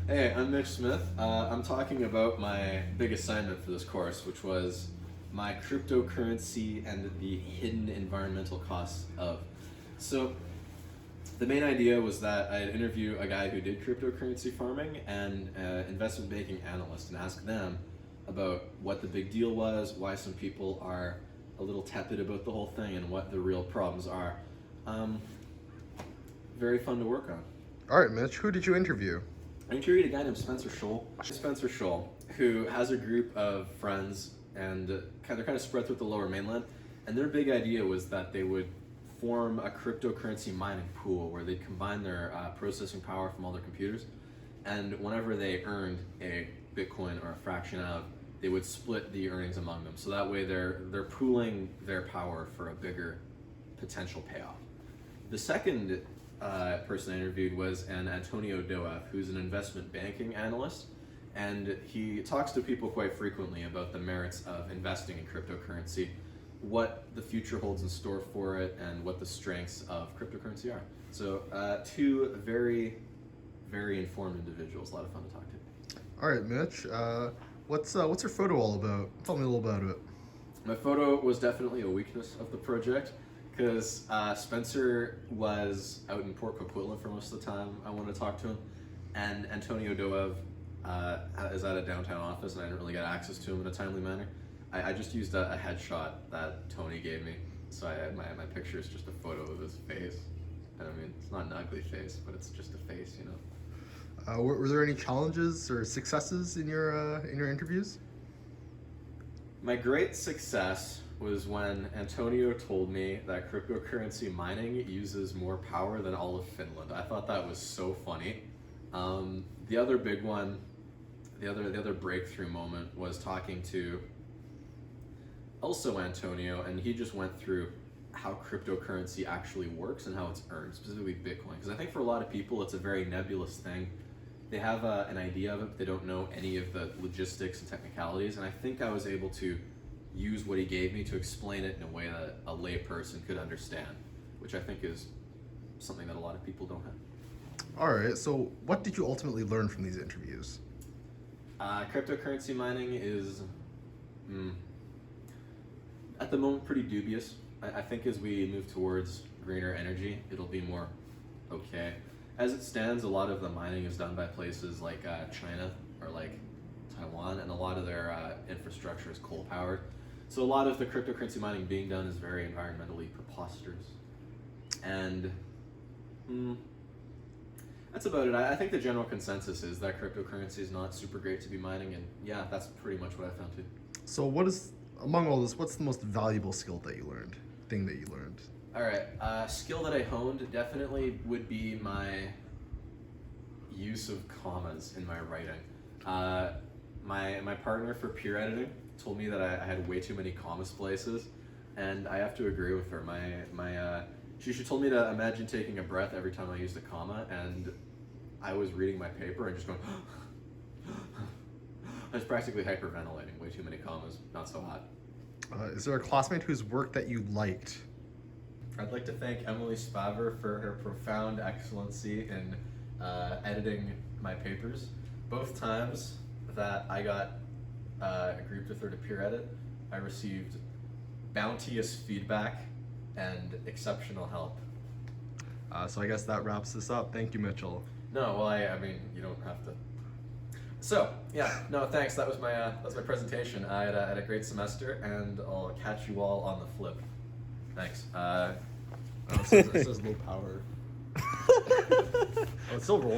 Hey, I'm Mitch Smith. I'm talking about my big assignment for this course, which was my cryptocurrency and the hidden environmental costs of. So, the main idea was that I'd interview a guy who did cryptocurrency farming and investment banking analyst and ask them about what the big deal was, why some people are a little tepid about the whole thing, and what the real problems are. Very fun to work on. All right, Mitch, who did you interview? I interviewed a guy named Spencer Scholl. Spencer Scholl, who has a group of friends, and they're kind of spread throughout the Lower Mainland. And their big idea was that they would form a cryptocurrency mining pool where they'd combine their processing power from all their computers, and whenever they earned a Bitcoin or a fraction of, they would split the earnings among them. So that way they're pooling their power for a bigger potential payoff. The second person I interviewed was an Antonio Doev, who's an investment banking analyst, and he talks to people quite frequently about the merits of investing in cryptocurrency, what the future holds in store for it, and what the strengths of cryptocurrency are. So two very, very informed individuals, a lot of fun to talk to. All right, Mitch, what's your photo all about? Tell me a little about it. My photo was definitely a weakness of the project, because Spencer was out in Port Coquitlam for most of the time I wanted to talk to him, and Antonio Doev is at a downtown office, and I didn't really get access to him in a timely manner. I just used a headshot that Tony gave me, so my picture is just a photo of his face. And I mean, it's not an ugly face, but it's just a face, you know. Were there any challenges or successes in your interviews? My great success was when Antonio told me that cryptocurrency mining uses more power than all of Finland. I thought that was so funny. The other big one, the other breakthrough moment was talking to also Antonio, and he just went through how cryptocurrency actually works and how it's earned, specifically Bitcoin. Because I think for a lot of people, it's a very nebulous thing. They have an idea of it, but they don't know any of the logistics and technicalities. And I think I was able to use what he gave me to explain it in a way that a layperson could understand, which I think is something that a lot of people don't have. All right, so what did you ultimately learn from these interviews? Cryptocurrency mining is, at the moment, pretty dubious. I think as we move towards greener energy, it'll be more okay. As it stands, a lot of the mining is done by places like China or like Taiwan, and a lot of their infrastructure is coal-powered. So a lot of the cryptocurrency mining being done is very environmentally preposterous. And that's about it. I think the general consensus is that cryptocurrency is not super great to be mining, and yeah, that's pretty much what I found too. So among all this, what's the most valuable thing that you learned? All right, skill that I honed definitely would be my use of commas in my writing. My partner for peer editing told me that I had way too many commas places, and I have to agree with her. She told me to imagine taking a breath every time I used a comma, and I was reading my paper and just going, I was practically hyperventilating. Way too many commas, not so hot. Is there a classmate whose work that you liked? I'd like to thank Emily Spaver for her profound excellency in editing my papers. Both times that I got grouped with her to peer edit, I received bounteous feedback and exceptional help. So I guess that wraps this up. Thank you, Mitchell. No, well, I mean, you don't have to. So, yeah, no, thanks. That was my presentation. I had a great semester, and I'll catch you all on the flip. Thanks. This is low power. Oh, it's still rolling.